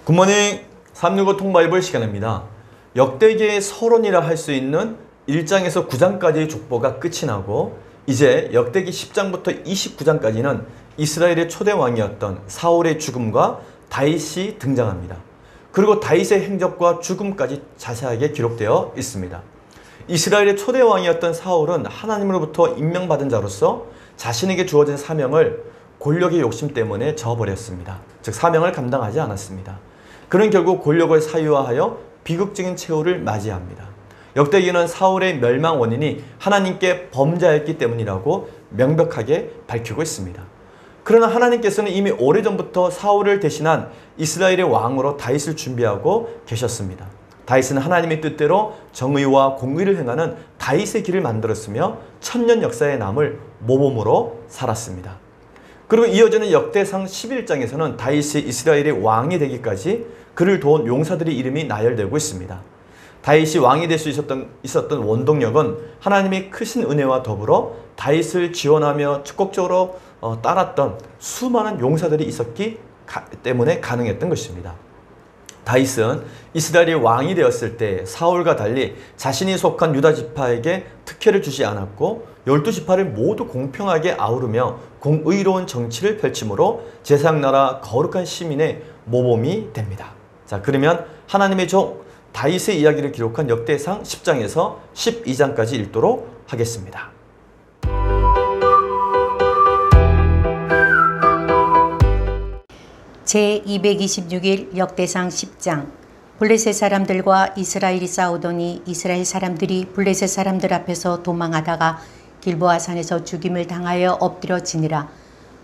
굿모닝 365 통바이블 시간입니다. 역대기의 서론이라 할 수 있는 1장에서 9장까지의 족보가 끝이 나고 이제 역대기 10장부터 29장까지는 이스라엘의 초대 왕이었던 사울의 죽음과 다윗이 등장합니다. 그리고 다윗의 행적과 죽음까지 자세하게 기록되어 있습니다. 이스라엘의 초대 왕이었던 사울은 하나님으로부터 임명받은 자로서 자신에게 주어진 사명을 권력의 욕심 때문에 저버렸습니다. 즉 사명을 감당하지 않았습니다. 그는 결국 권력을 사유화하여 비극적인 최후를 맞이합니다. 역대기는 사울의 멸망 원인이 하나님께 범죄하였기 때문이라고 명백하게 밝히고 있습니다. 그러나 하나님께서는 이미 오래전부터 사울을 대신한 이스라엘의 왕으로 다윗을 준비하고 계셨습니다. 다윗은 하나님의 뜻대로 정의와 공의를 행하는 다윗의 길을 만들었으며 천년 역사에 남을 모범으로 살았습니다. 그리고 이어지는 역대상 11장에서는 다윗이 이스라엘의 왕이 되기까지 그를 도운 용사들의 이름이 나열되고 있습니다. 다윗이 왕이 될 수 있었던 원동력은 하나님의 크신 은혜와 더불어 다윗을 지원하며 적극적으로 따랐던 수많은 용사들이 있었기 때문에 가능했던 것입니다. 다윗은 이스라엘의 왕이 되었을 때 사울과 달리 자신이 속한 유다 지파에게 특혜를 주지 않았고 12지파를 모두 공평하게 아우르며 공의로운 정치를 펼침으로 제사장나라 거룩한 시민의 모범이 됩니다. 자, 그러면 하나님의 종 다윗의 이야기를 기록한 역대상 10장에서 12장까지 읽도록 하겠습니다. 제226일 역대상 10장. 블레셋 사람들과 이스라엘이 싸우더니 이스라엘 사람들이 블레셋 사람들 앞에서 도망하다가 길보아 산에서 죽임을 당하여 엎드려지니라.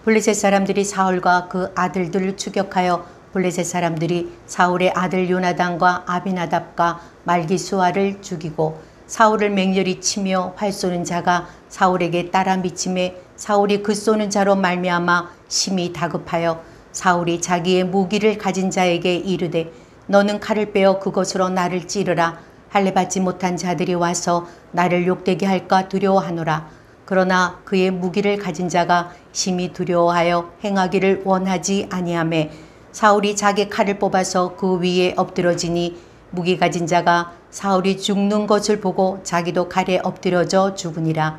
블레셋 사람들이 사울과 그 아들들을 추격하여 블레셋 사람들이 사울의 아들 요나단과 아비나답과 말기수아를 죽이고 사울을 맹렬히 치며 활 쏘는 자가 사울에게 따라 미침에 사울이 그 쏘는 자로 말미암아 심히 다급하여 사울이 자기의 무기를 가진 자에게 이르되 너는 칼을 빼어 그것으로 나를 찌르라. 할례 받지 못한 자들이 와서 나를 욕되게 할까 두려워하노라. 그러나 그의 무기를 가진 자가 심히 두려워하여 행하기를 원하지 아니하매 사울이 자기 칼을 뽑아서 그 위에 엎드러지니 무기 가진 자가 사울이 죽는 것을 보고 자기도 칼에 엎드려져 죽으니라.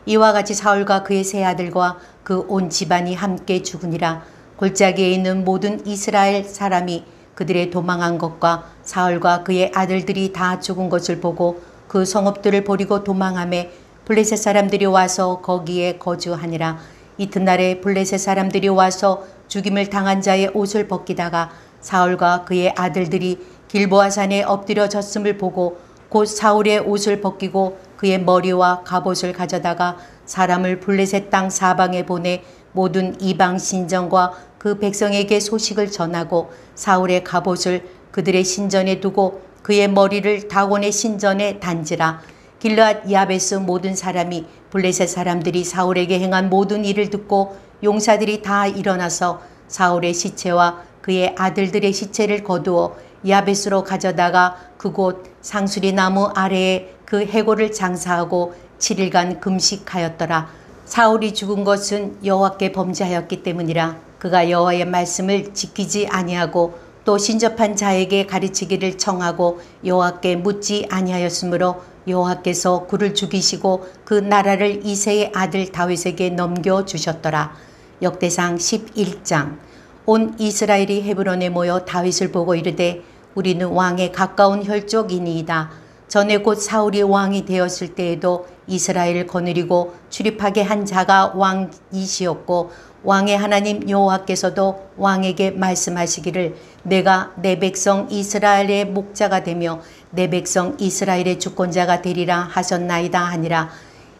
이와 같이 사울과 그의 세 아들과 그 온 집안이 함께 죽으니라. 골짜기에 있는 모든 이스라엘 사람이 그들의 도망한 것과 사울과 그의 아들들이 다 죽은 것을 보고 그 성읍들을 버리고 도망하매 블레셋 사람들이 와서 거기에 거주하니라. 이튿날에 블레셋 사람들이 와서 죽임을 당한 자의 옷을 벗기다가 사울과 그의 아들들이 길보아 산에 엎드려 졌음을 보고 곧 사울의 옷을 벗기고 그의 머리와 갑옷을 가져다가 사람을 블레셋 땅 사방에 보내 모든 이방 신전과 그 백성에게 소식을 전하고 사울의 갑옷을 그들의 신전에 두고 그의 머리를 다곤의 신전에 단지라. 길르앗 야베스 모든 사람이 블레셋 사람들이 사울에게 행한 모든 일을 듣고 용사들이 다 일어나서 사울의 시체와 그의 아들들의 시체를 거두어 야베스로 가져다가 그곳 상수리 나무 아래에 그 해골을 장사하고 7일간 금식하였더라. 사울이 죽은 것은 여호와께 범죄하였기 때문이라. 그가 여호와의 말씀을 지키지 아니하고 또 신접한 자에게 가르치기를 청하고 여호와께 묻지 아니하였으므로 여호와께서 그를 죽이시고 그 나라를 이새의 아들 다윗에게 넘겨주셨더라. 역대상 11장. 온 이스라엘이 헤브론에 모여 다윗을 보고 이르되 우리는 왕에 가까운 혈족이니이다. 전에 곧 사울이 왕이 되었을 때에도 이스라엘을 거느리고 출입하게 한 자가 왕이시었고 왕의 하나님 여호와께서도 왕에게 말씀하시기를 내가 내 백성 이스라엘의 목자가 되며 내 백성 이스라엘의 주권자가 되리라 하셨나이다 하니라.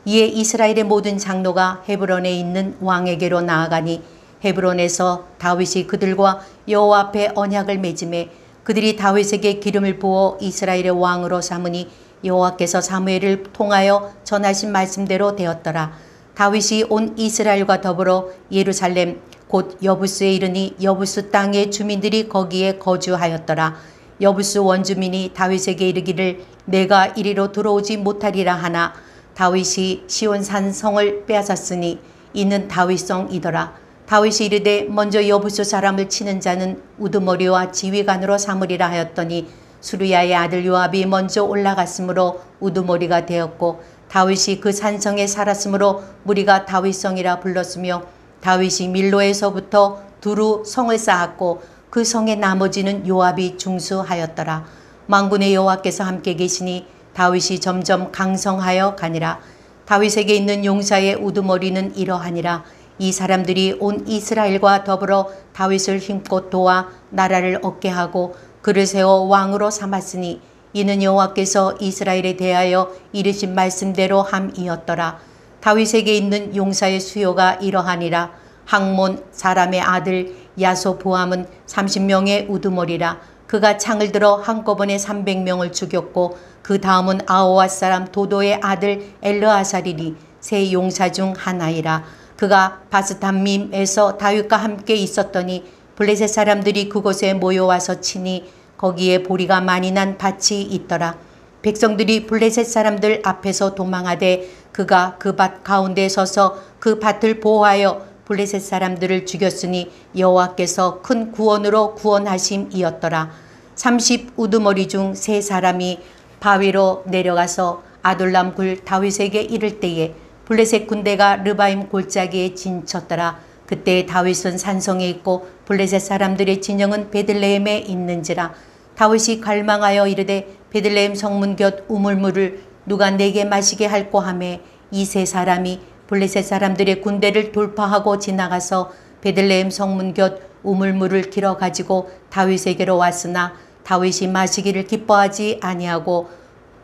이에 이스라엘의 모든 장로가 헤브론에 있는 왕에게로 나아가니 헤브론에서 다윗이 그들과 여호와 앞에 언약을 맺음에 그들이 다윗에게 기름을 부어 이스라엘의 왕으로 삼으니 여호와께서 사무엘을 통하여 전하신 말씀대로 되었더라. 다윗이 온 이스라엘과 더불어 예루살렘 곧 여부스에 이르니 여부스 땅의 주민들이 거기에 거주하였더라. 여부스 원주민이 다윗에게 이르기를 내가 이리로 들어오지 못하리라 하나 다윗이 시온산 성을 빼앗았으니 이는 다윗성이더라. 다윗이 이르되 먼저 여부수 사람을 치는 자는 우두머리와 지휘관으로 삼으리라 하였더니 수르야의 아들 요압이 먼저 올라갔으므로 우두머리가 되었고 다윗이 그 산성에 살았으므로 무리가 다윗성이라 불렀으며 다윗이 밀로에서부터 두루 성을 쌓았고 그 성의 나머지는 요압이 중수하였더라. 만군의 여호와께서 함께 계시니 다윗이 점점 강성하여 가니라. 다윗에게 있는 용사의 우두머리는 이러하니라. 이 사람들이 온 이스라엘과 더불어 다윗을 힘껏 도와 나라를 얻게 하고 그를 세워 왕으로 삼았으니 이는 여호와께서 이스라엘에 대하여 이르신 말씀대로 함이었더라. 다윗에게 있는 용사의 수요가 이러하니라. 학몬 사람의 아들 야소보암은 30명의 우두머리라. 그가 창을 들어 한꺼번에 300명을 죽였고 그 다음은 아호와 사람 도도의 아들 엘르아살이니 세 용사 중 하나이라. 그가 바스담밈에서 다윗과 함께 있었더니 블레셋 사람들이 그곳에 모여와서 치니 거기에 보리가 많이 난 밭이 있더라. 백성들이 블레셋 사람들 앞에서 도망하되 그가 그 밭 가운데 서서 그 밭을 보호하여 블레셋 사람들을 죽였으니 여호와께서 큰 구원으로 구원하심이었더라. 30 우두머리 중 세 사람이 바위로 내려가서 아둘람 굴 다윗에게 이를 때에 블레셋 군대가 르바임 골짜기에 진쳤더라. 그때 다윗은 산성에 있고 블레셋 사람들의 진영은 베들레헴에 있는지라. 다윗이 갈망하여 이르되 베들레헴 성문 곁 우물물을 누가 내게 마시게 할꼬 하매 이 세 사람이 블레셋 사람들의 군대를 돌파하고 지나가서 베들레헴 성문 곁 우물물을 길어 가지고 다윗에게로 왔으나 다윗이 마시기를 기뻐하지 아니하고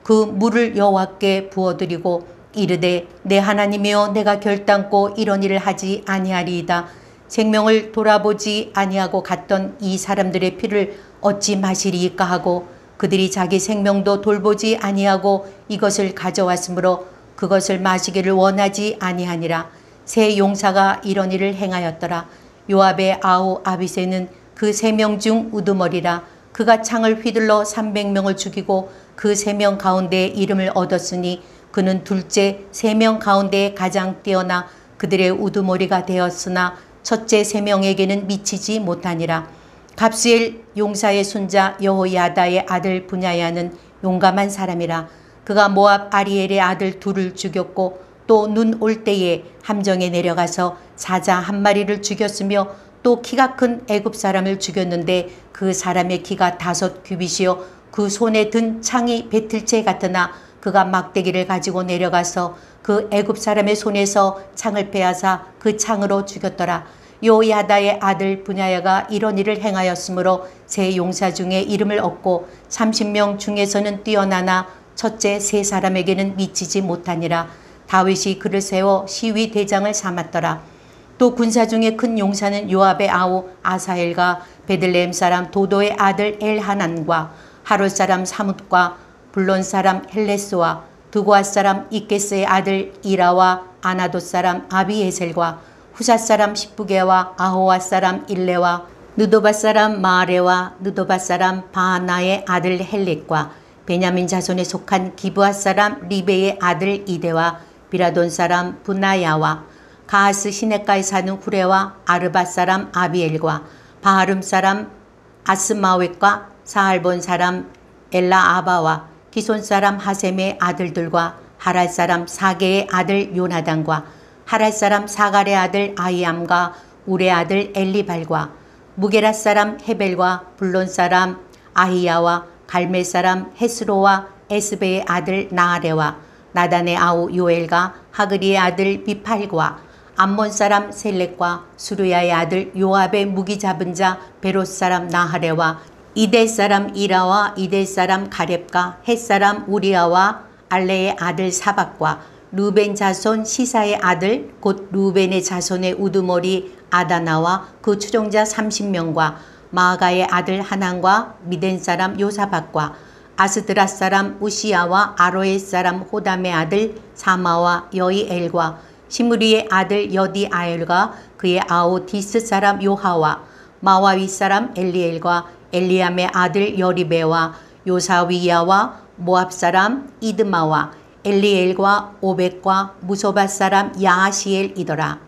그 물을 여호와께 부어드리고 이르되 내 하나님이여 내가 결단코 이런 일을 하지 아니하리이다. 생명을 돌아보지 아니하고 갔던 이 사람들의 피를 어찌 마시리이까 하고 그들이 자기 생명도 돌보지 아니하고 이것을 가져왔으므로 그것을 마시기를 원하지 아니하니라. 세 용사가 이런 일을 행하였더라. 요압의 아우 아비새는 그 3명 중 우두머리라. 그가 창을 휘둘러 300명을 죽이고 그 3명 가운데 이름을 얻었으니 그는 둘째 3명 가운데 가장 뛰어나 그들의 우두머리가 되었으나 첫째 3명에게는 미치지 못하니라. 갑수엘 용사의 손자 여호야다의 아들 분야야는 용감한 사람이라. 그가 모압 아리엘의 아들 둘을 죽였고 또 눈 올 때에 함정에 내려가서 사자 한 마리를 죽였으며 또 키가 큰 애굽 사람을 죽였는데 그 사람의 키가 5 규빗이요 그 손에 든 창이 배틀채 같으나 그가 막대기를 가지고 내려가서 그 애굽 사람의 손에서 창을 빼앗아 그 창으로 죽였더라. 요야다의 아들 분야야가 이런 일을 행하였으므로 세 용사 중에 이름을 얻고 30명 중에서는 뛰어나나 첫째 세 사람에게는 미치지 못하니라. 다윗이 그를 세워 시위 대장을 삼았더라. 또 군사 중에 큰 용사는 요압의 아우 아사엘과 베들레헴 사람 도도의 아들 엘하난과 하롤 사람 사뭇과 블론 사람 헬레스와 드고아 사람 이케스의 아들 이라와 아나돗 사람 아비에셀과 후사 사람 십부게와 아호와 사람 일레와 느도바 사람 마아레와 느도바 사람 바하나의 아들 헬렉과 베냐민 자손에 속한 기브아 사람 리베의 아들 이데와 비라돈 사람 분나야와 가하스 시냇가에 사는 후레와 아르바 사람 아비엘과 바하름 사람 아스마웻과 사할본 사람 엘라 아바와 기손 사람 하셈의 아들들과 하랄 사람 사게의 아들 요나단과 하랄 사람 사갈의 아들 아이암과 우레 아들 엘리발과 무게라 사람 헤벨과 블론 사람 아히야와 갈멜 사람 헤스로와 에스베의 아들 나아레와 나단의 아우 요엘과 하그리의 아들 비팔과 암몬 사람 셀렉과 수르야의 아들 요압의 무기 잡은 자 베롯 사람 나하레와 이델 사람 이라와 이델 사람 가렙과 헷 사람 우리아와 알레의 아들 사박과 루벤 자손 시사의 아들 곧 루벤의 자손의 우두머리 아다나와 그 추종자 30명과 마아가의 아들 하난과 미덴 사람 요사박과 아스드라 사람 우시야와 아로엘 사람 호담의 아들 사마와 여이엘과 시므리의 아들 여디아엘과 그의 아우 디스 사람 요하와 마와위 사람 엘리엘과 엘리암의 아들 여리베와 요사위야와 모압 사람 이드마와 엘리엘과 오벳과 무소바 사람 야하시엘이더라.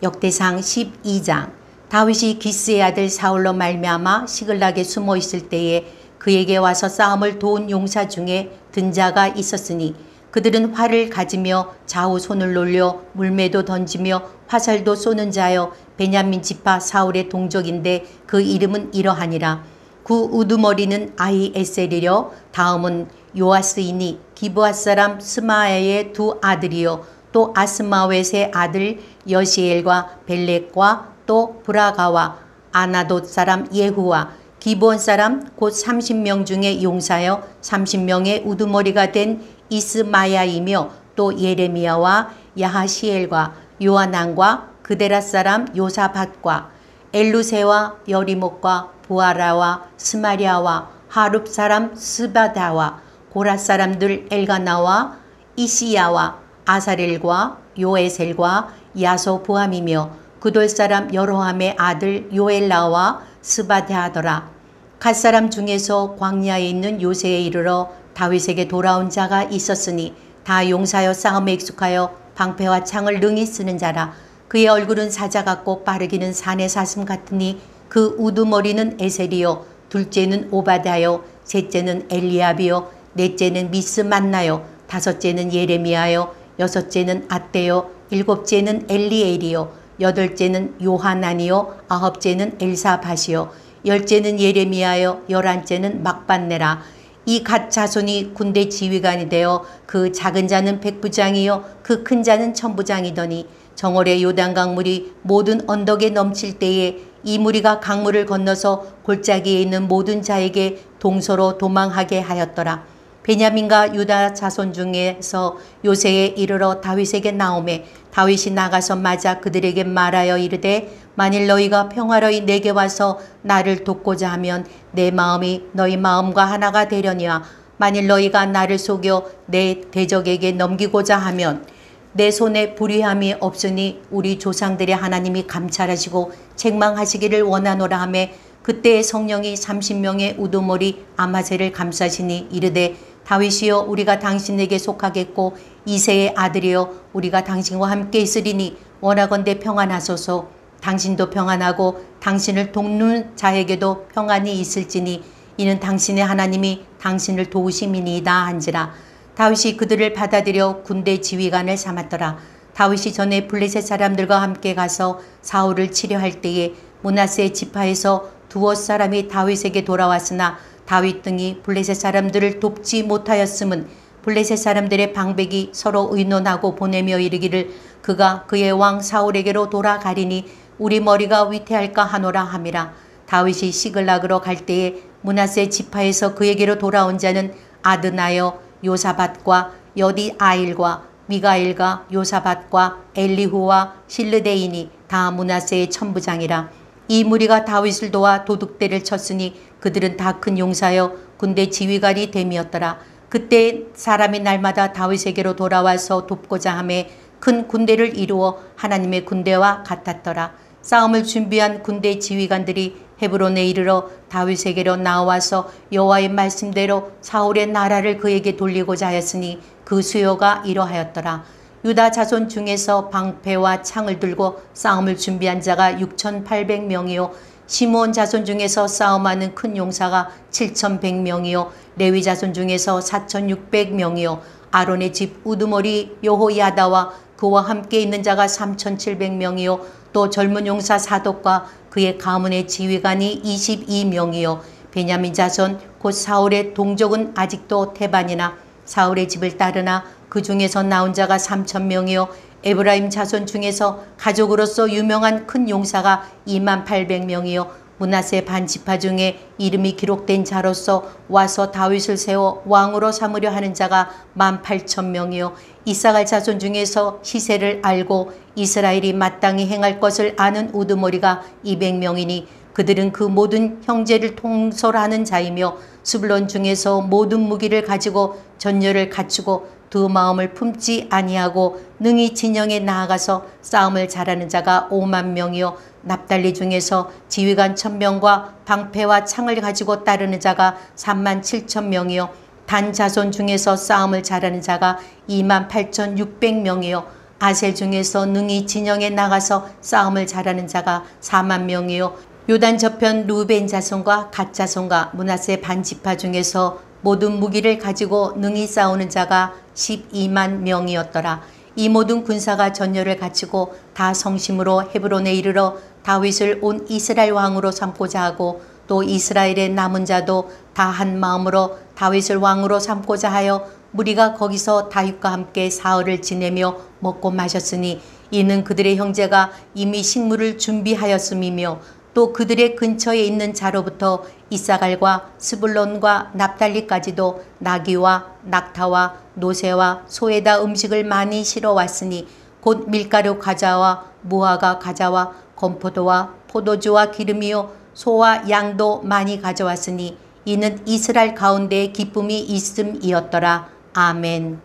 역대상 12장. 다윗이 기스의 아들 사울로 말미암아 시글락에 숨어 있을 때에 그에게 와서 싸움을 도운 용사 중에 든 자가 있었으니 그들은 활을 가지며 좌우 손을 놀려 물매도 던지며 화살도 쏘는 자여 베냐민 지파 사울의 동족인데 그 이름은 이러하니라. 그 우두머리는 아히에셀이려 다음은 요아스이니 기브앗 사람 스마야의 두 아들이요 또 아스마웻의 아들 여시엘과 벨렉과 또 브라가와 아나돗 사람 예후와 기브온 사람 곧 30명 중에 용사여 30명의 우두머리가 된 이스마야이며 또 예레미야와 야하시엘과 요하난과 그데라 사람 요사밧과 엘루세와 여리목과 부아라와 스마리아와 하룹 사람 스바다와 고라 사람들 엘가나와 이시야와 아사렐과 요에셀과 야소부함이며 그돌 사람 여로함의 아들 요엘라와 스바데하더라. 갓 사람 중에서 광야에 있는 요새에 이르러 다윗에게 돌아온 자가 있었으니 다 용사여 싸움에 익숙하여 방패와 창을 능히 쓰는 자라. 그의 얼굴은 사자 같고 빠르기는 산의 사슴 같으니 그 우두머리는 에셀이요 둘째는 오바다요 셋째는 엘리압이요 넷째는 미스만나요 다섯째는 예레미야요 여섯째는 아떼요 일곱째는 엘리엘이요 여덟째는 요하난이요 아홉째는 엘사밧이요 열째는 예레미야요 열한째는 막반네라. 이 갓 자손이 군대 지휘관이 되어 그 작은 자는 백부장이요 그 큰 자는 천부장이더니 정월의 요단강 물이 모든 언덕에 넘칠 때에 이 무리가 강물을 건너서 골짜기에 있는 모든 자에게 동서로 도망하게 하였더라. 베냐민과 유다 자손 중에서 요새에 이르러 다윗에게 나오매 다윗이 나가서 맞아 그들에게 말하여 이르되 만일 너희가 평화로이 내게 와서 나를 돕고자 하면 내 마음이 너희 마음과 하나가 되려니와 만일 너희가 나를 속여 내 대적에게 넘기고자 하면 내 손에 불의함이 없으니 우리 조상들의 하나님이 감찰하시고 책망하시기를 원하노라 하매 그때의 성령이 30명의 우두머리 아마새를 감싸시니 이르되 다윗이여 우리가 당신에게 속하겠고 이새의 아들이여 우리가 당신과 함께 있으리니 원하건대 평안하소서. 당신도 평안하고 당신을 돕는 자에게도 평안이 있을지니 이는 당신의 하나님이 당신을 도우심이니이다 한지라. 다윗이 그들을 받아들여 군대 지휘관을 삼았더라. 다윗이 전에 블레셋 사람들과 함께 가서 사울을 치려할 때에 므낫세 지파에서 두엇 사람이 다윗에게 돌아왔으나 다윗 등이 블레셋 사람들을 돕지 못하였음은 블레셋 사람들의 방백이 서로 의논하고 보내며 이르기를 그가 그의 왕 사울에게로 돌아가리니 우리 머리가 위태할까 하노라 함이라. 다윗이 시글락으로 갈 때에 므낫세 지파에서 그에게로 돌아온 자는 아드나여 요사밧과 여디아일과 미가엘과 요사밧과 엘리후와 실르데인이 다 므낫세의 천부장이라. 이 무리가 다윗을 도와 도둑대를 쳤으니 그들은 다 큰 용사여 군대 지휘관이 됨이었더라. 그때 사람이 날마다 다윗에게로 돌아와서 돕고자 하매 큰 군대를 이루어 하나님의 군대와 같았더라. 싸움을 준비한 군대 지휘관들이 헤브론에 이르러 다윗에게로 나와서 여호와의 말씀대로 사울의 나라를 그에게 돌리고자 하였으니 그 수요가 이러하였더라. 유다 자손 중에서 방패와 창을 들고 싸움을 준비한 자가 6,800명이요 시므온 자손 중에서 싸움하는 큰 용사가 7,100명이요 레위 자손 중에서 4,600명이요 아론의 집 우두머리 여호야다와 그와 함께 있는 자가 3,700명이요 또 젊은 용사 사독과 그의 가문의 지휘관이 22명이요 베냐민 자손 곧 사울의 동족은 아직도 태반이나 사울의 집을 따르나 그 중에서 나온 자가 3,000명이요 에브라임 자손 중에서 가족으로서 유명한 큰 용사가 28,000명이요 므낫세 반지파 중에 이름이 기록된 자로서 와서 다윗을 세워 왕으로 삼으려 하는 자가 18,000명이요 이사갈 자손 중에서 시세를 알고 이스라엘이 마땅히 행할 것을 아는 우두머리가 200명이니 그들은 그 모든 형제를 통솔하는 자이며 스불론 중에서 모든 무기를 가지고 전열을 갖추고 두 마음을 품지 아니하고 능히 진영에 나아가서 싸움을 잘하는 자가 5만 명이요 납달리 중에서 지휘관 1,000명과 방패와 창을 가지고 따르는 자가 37,000명이요 단 자손 중에서 싸움을 잘하는 자가 28,600명이요 아셀 중에서 능히 진영에 나가서 싸움을 잘하는 자가 4만 명이요 요단 저편 루벤 자손과 갓 자손과 므낫세 반지파 중에서 모든 무기를 가지고 능히 싸우는 자가 12만 명이었더라. 이 모든 군사가 전열을 갖추고 다 성심으로 헤브론에 이르러 다윗을 온 이스라엘 왕으로 삼고자 하고 또 이스라엘의 남은 자도 다 한 마음으로 다윗을 왕으로 삼고자 하여 무리가 거기서 다윗과 함께 사흘을 지내며 먹고 마셨으니 이는 그들의 형제가 이미 식물을 준비하였음이며 또 그들의 근처에 있는 자로부터 이사갈과 스불론과 납달리까지도 나귀와 낙타와 노새와 소에다 음식을 많이 실어왔으니 곧 밀가루 과자와 무화과 과자와 건포도와 포도주와 기름이요 소와 양도 많이 가져왔으니 이는 이스라엘 가운데에 기쁨이 있음이었더라. 아멘.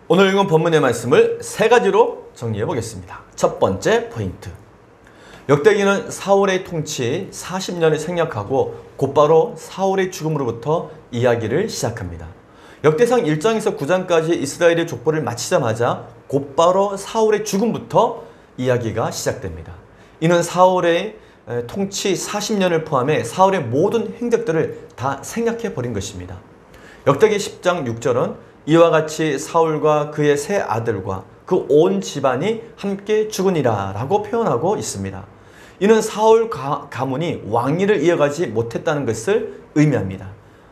오늘 읽은 본문의 말씀을 세 가지로 정리해 보겠습니다. 첫 번째 포인트. 역대기는 사울의 통치 40년을 생략하고 곧바로 사울의 죽음으로부터 이야기를 시작합니다. 역대상 1장에서 9장까지 이스라엘의 족보를 마치자마자 곧바로 사울의 죽음부터 이야기가 시작됩니다. 이는 사울의 통치 40년을 포함해 사울의 모든 행적들을 다 생략해 버린 것입니다. 역대기 10장 6절은 이와 같이 사울과 그의 세 아들과 그 온 집안이 함께 죽으니라 라고 표현하고 있습니다. 이는 사울 가문이 왕위를 이어가지 못했다는 것을 의미합니다.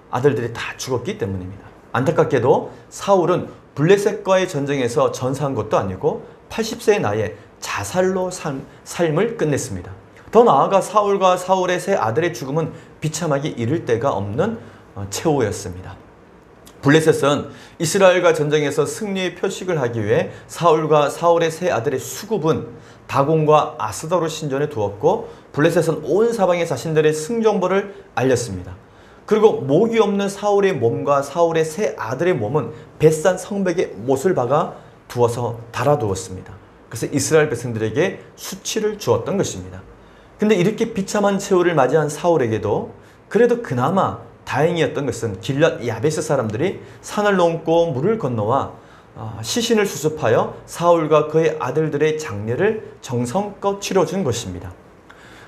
아들들이 다 죽었기 때문입니다. 안타깝게도 사울은 블레셋과의 전쟁에서 전사한 것도 아니고 80세의 나이에 자살로 삶을 끝냈습니다. 더 나아가 사울과 사울의 세 아들의 죽음은 비참하기 이를 데가 없는 최후였습니다. 블레셋은 이스라엘과 전쟁에서 승리의 표식을 하기 위해 사울과 사울의 세 아들의 수급은 다곤과 아스더로 신전에 두었고 블레셋은 온 사방에 자신들의 승정보를 알렸습니다. 그리고 목이 없는 사울의 몸과 사울의 세 아들의 몸은 벳산 성벽에 못을 박아 두어서 달아두었습니다. 그래서 이스라엘 백성들에게 수치를 주었던 것입니다. 근데 이렇게 비참한 최후를 맞이한 사울에게도 그래도 그나마 다행이었던 것은 길앗 야베스 사람들이 산을 넘고 물을 건너와 시신을 수습하여 사울과 그의 아들들의 장례를 정성껏 치러준 것입니다.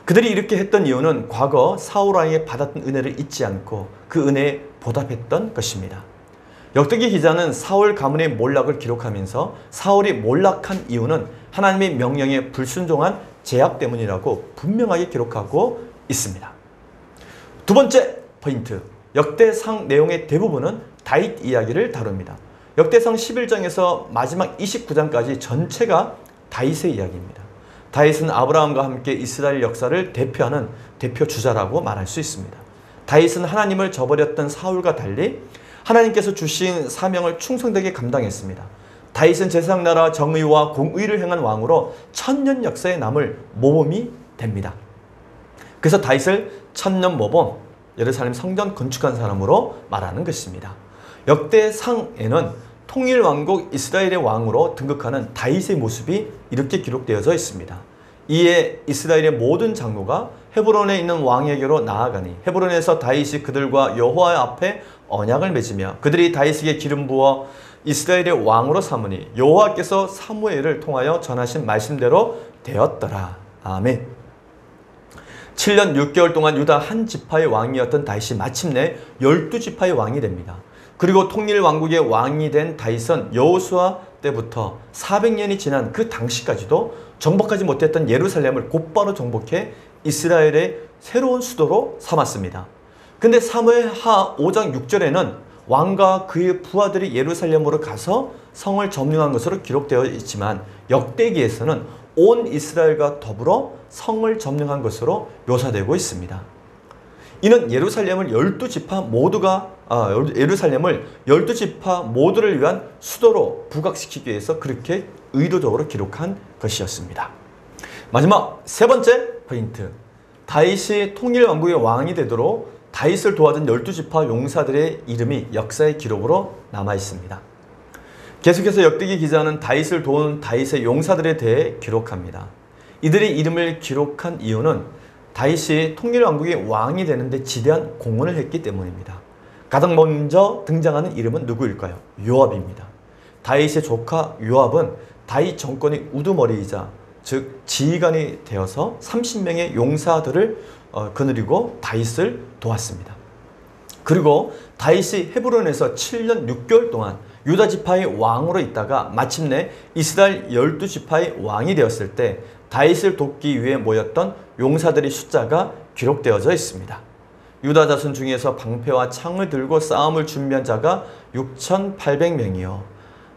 그들이 이렇게 했던 이유는 과거 사울 왕에게 받았던 은혜를 잊지 않고 그 은혜에 보답했던 것입니다. 역대기 기자는 사울 가문의 몰락을 기록하면서 사울이 몰락한 이유는 하나님의 명령에 불순종한 죄악 때문이라고 분명하게 기록하고 있습니다. 두 번째 포인트, 역대상 내용의 대부분은 다윗 이야기를 다룹니다. 역대상 11장에서 마지막 29장까지 전체가 다윗의 이야기입니다. 다윗은 아브라함과 함께 이스라엘 역사를 대표하는 대표 주자라고 말할 수 있습니다. 다윗은 하나님을 저버렸던 사울과 달리 하나님께서 주신 사명을 충성되게 감당했습니다. 다윗은 제사장 나라 정의와 공의를 행한 왕으로 천년 역사에 남을 모범이 됩니다. 그래서 다윗을 천년 모범, 예루살렘 성전 건축한 사람으로 말하는 것입니다. 역대상에는 통일왕국 이스라엘의 왕으로 등극하는 다윗의 모습이 이렇게 기록되어져 있습니다. 이에 이스라엘의 모든 장로가 헤브론에 있는 왕에게로 나아가니 헤브론에서 다윗이 그들과 여호와 앞에 언약을 맺으며 그들이 다윗에게 기름 부어 이스라엘의 왕으로 삼으니 여호와께서 사무엘을 통하여 전하신 말씀대로 되었더라. 아멘. 7년 6개월 동안 유다 한 지파의 왕이었던 다윗이 마침내 12지파의 왕이 됩니다. 그리고 통일왕국의 왕이 된 다윗은 여호수아 때부터 400년이 지난 그 당시까지도 정복하지 못했던 예루살렘을 곧바로 정복해 이스라엘의 새로운 수도로 삼았습니다. 근데 사무엘하 5장 6절에는 왕과 그의 부하들이 예루살렘으로 가서 성을 점령한 것으로 기록되어 있지만 역대기에서는 온 이스라엘과 더불어 성을 점령한 것으로 묘사되고 있습니다. 이는 예루살렘을 12지파 모두를 위한 수도로 부각시키기 위해서 그렇게 의도적으로 기록한 것이었습니다. 마지막 세 번째 포인트, 다윗이 통일왕국의 왕이 되도록 다윗을 도와준 12지파 용사들의 이름이 역사의 기록으로 남아 있습니다. 계속해서 역대기 기자는 다윗을 도운 다윗의 용사들에 대해 기록합니다. 이들의 이름을 기록한 이유는 다윗이 통일왕국의 왕이 되는데 지대한 공헌을 했기 때문입니다. 가장 먼저 등장하는 이름은 누구일까요? 요압입니다. 다윗의 조카 요압은 다윗 정권의 우두머리이자 즉 지휘관이 되어서 30명의 용사들을 거느리고 다윗을 도왔습니다. 그리고 다윗이 헤브론에서 7년 6개월 동안 유다 지파의 왕으로 있다가 마침내 이스라엘 12지파의 왕이 되었을 때 다윗을 돕기 위해 모였던 용사들의 숫자가 기록되어져 있습니다. 유다 자손 중에서 방패와 창을 들고 싸움을 준비한 자가 6,800명이요.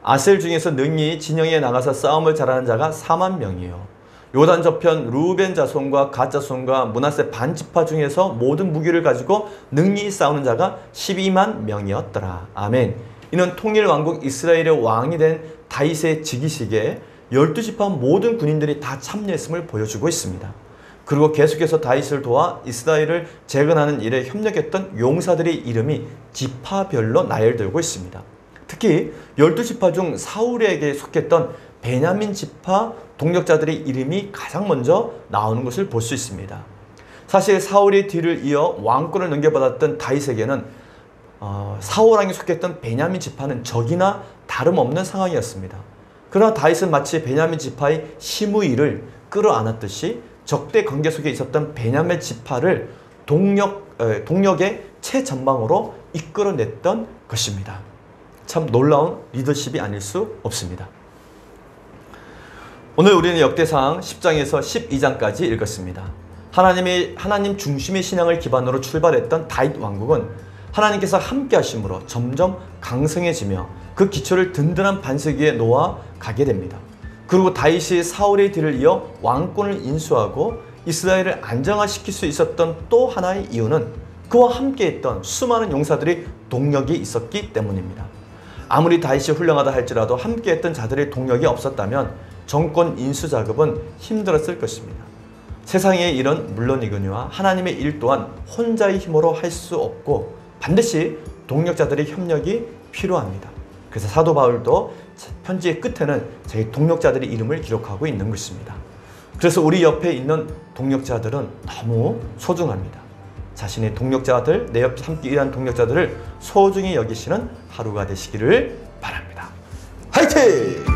아셀 중에서 능히 진영에 나가서 싸움을 잘하는 자가 4만 명이요. 요단 저편 루벤 자손과 갓 자손과 므낫세 반지파 중에서 모든 무기를 가지고 능히 싸우는 자가 12만 명이었더라. 아멘. 이는 통일 왕국 이스라엘의 왕이 된 다윗의 즉위식에 12지파 모든 군인들이 다 참여했음을 보여주고 있습니다. 그리고 계속해서 다윗을 도와 이스라엘을 재건하는 일에 협력했던 용사들의 이름이 지파별로 나열되고 있습니다. 특히 12지파 중 사울에게 속했던 베냐민 지파 동력자들의 이름이 가장 먼저 나오는 것을 볼 수 있습니다. 사실 사울의 뒤를 이어 왕권을 넘겨받았던 다윗에게는 사울왕이 속했던 베냐민 지파는 적이나 다름없는 상황이었습니다. 그러나 다윗은 마치 베냐민 지파의 시므이를 끌어안았듯이 적대 관계 속에 있었던 베냐민 지파를 동력의 최전방으로 이끌어냈던 것입니다. 참 놀라운 리더십이 아닐 수 없습니다. 오늘 우리는 역대상 10장에서 12장까지 읽었습니다. 하나님 중심의 신앙을 기반으로 출발했던 다윗 왕국은 하나님께서 함께 하심으로 점점 강성해지며 그 기초를 든든한 반석 위에 놓아 가게 됩니다. 그리고 다윗이 사울의 뒤를 이어 왕권을 인수하고 이스라엘을 안정화시킬 수 있었던 또 하나의 이유는 그와 함께했던 수많은 용사들의 동력이 있었기 때문입니다. 아무리 다윗이 훌륭하다 할지라도 함께했던 자들의 동력이 없었다면 정권 인수 작업은 힘들었을 것입니다. 세상의 일은 물론이거니와 하나님의 일 또한 혼자의 힘으로 할 수 없고 반드시 동력자들의 협력이 필요합니다. 그래서 사도 바울도 편지의 끝에는 자기 동력자들의 이름을 기록하고 있는 것입니다. 그래서 우리 옆에 있는 동력자들은 너무 소중합니다. 자신의 동력자들, 내 옆에 함께 일하는 동력자들을 소중히 여기시는 하루가 되시기를 바랍니다. 화이팅!